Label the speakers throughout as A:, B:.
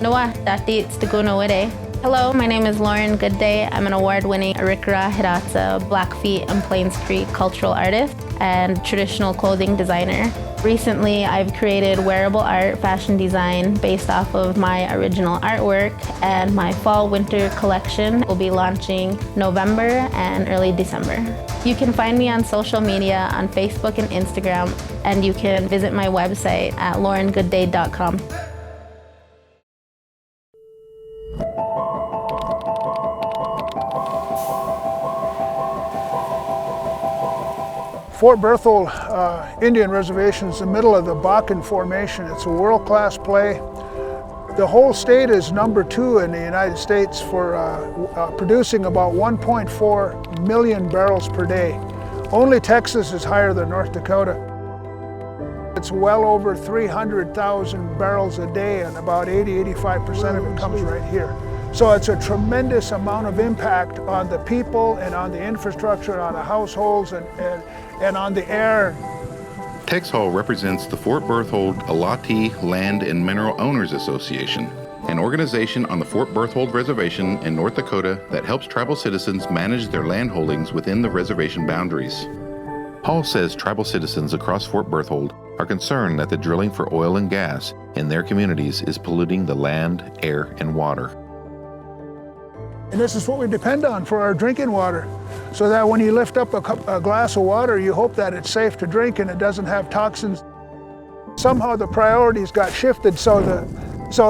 A: Noa datit Stagunawide. Hello, my name is Lauren Goodday. I'm an award-winning Arikara, Hidatsa, Blackfeet, and Plains Creek cultural artist and traditional clothing designer. Recently, I've created wearable art fashion design based off of my original artwork, and my fall-winter collection will be launching November and early December. You can find me on social media on Facebook and Instagram, and you can visit my website at laurengoodday.com.
B: Fort Berthold Indian Reservation is in the middle of the Bakken Formation. It's a world-class play. The whole state is number 2 in the United States for producing about 1.4 million barrels per day. Only Texas is higher than North Dakota. It's well over 300,000 barrels a day, and about 80–85% of it comes right here. So it's a tremendous amount of impact on the people and on the infrastructure, on the households and on the air.
C: Tex Hall represents the Fort Berthold Alati Land and Mineral Owners Association, an organization on the Fort Berthold Reservation in North Dakota that helps tribal citizens manage their land holdings within the reservation boundaries. Hall says tribal citizens across Fort Berthold are concerned that the drilling for oil and gas in their communities is polluting the land, air, and water.
B: And this is what we depend on for our drinking water, so that when you lift up a glass of water, you hope that it's safe to drink and it doesn't have toxins. Somehow the priorities got shifted, so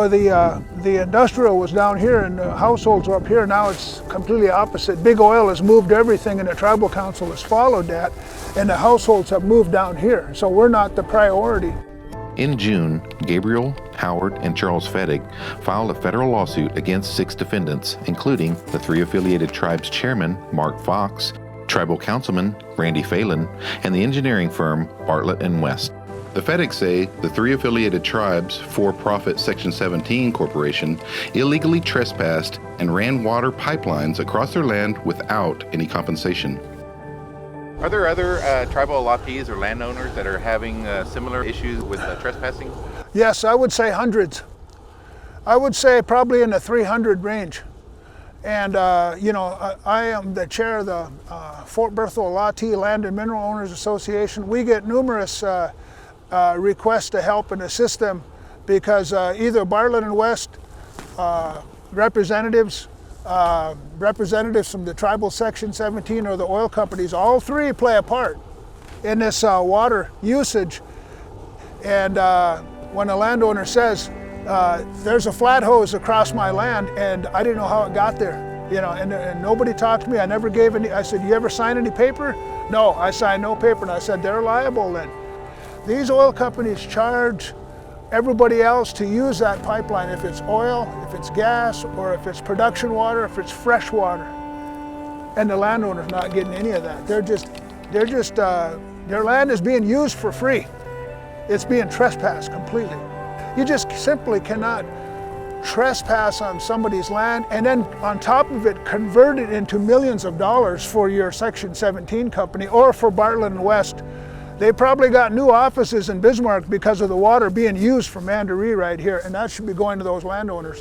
B: the industrial was down here and the households were up here. Now it's completely opposite. Big oil has moved everything, and the tribal council has followed that, and the households have moved down here. So we're not the priority.
C: In June, Gabriel, Howard, and Charles Fettig filed a federal lawsuit against 6 defendants, including the 3 affiliated tribes chairman, Mark Fox, tribal councilman, Randy Phelan, and the engineering firm, Bartlett & West. The Fettigs say the 3 affiliated tribes' for-profit Section 17 corporation illegally trespassed and ran water pipelines across their land without any compensation. Are there other tribal allottees or landowners that are having similar issues with trespassing?
B: Yes, I would say hundreds. I would say probably in the 300 range. And I am the chair of the Fort Berthold Alati Land and Mineral Owners Association. We get numerous requests to help and assist them because either Bartlett and West representatives from the tribal Section 17 or the oil companies, all 3 play a part in this water usage. And when a landowner says, there's a flat hose across my land and I didn't know how it got there, and nobody talked to me, I never gave any, I said, you ever sign any paper? No, I signed no paper, and I said, they're liable then. These oil companies charge everybody else to use that pipeline, if it's oil, if it's gas, or if it's production water, if it's fresh water. And the landowner's not getting any of that. Their land is being used for free. It's being trespassed completely. You just simply cannot trespass on somebody's land and then on top of it convert it into millions of dollars for your Section 17 company or for Bartlett and West. They probably got new offices in Bismarck because of the water being used for Mandaree right here, and that should be going to those landowners.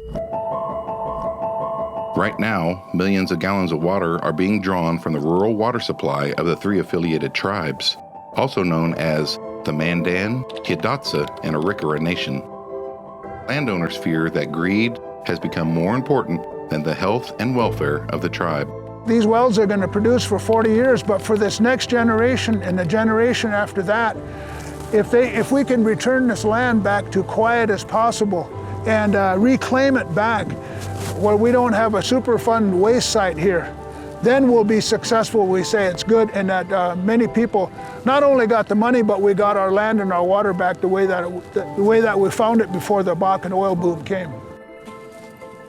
C: Right now, millions of gallons of water are being drawn from the rural water supply of the 3 affiliated tribes, also known as the Mandan, Hidatsa, and Arikara Nation. Landowners fear that greed has become more important than the health and welfare of the tribe.
B: These wells are going to produce for 40 years, but for this next generation and the generation after that, if we can return this land back to quiet as possible and reclaim it back where we don't have a Superfund waste site here, then we'll be successful. We say it's good, and that many people not only got the money, but we got our land and our water back the way that we found it before the Bakken oil boom came.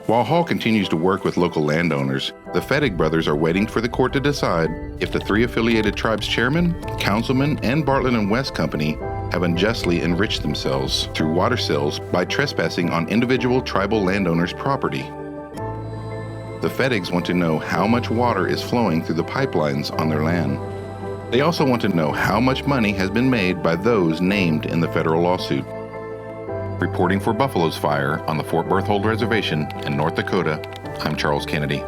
C: While Hall continues to work with local landowners, the Fettig brothers are waiting for the court to decide if the 3 affiliated tribes chairman, councilman, and Bartlett and West Company have unjustly enriched themselves through water sales by trespassing on individual tribal landowners' property. The Fettigs want to know how much water is flowing through the pipelines on their land. They also want to know how much money has been made by those named in the federal lawsuit. Reporting for Buffalo's Fire on the Fort Berthold Reservation in North Dakota, I'm Charles Kennedy.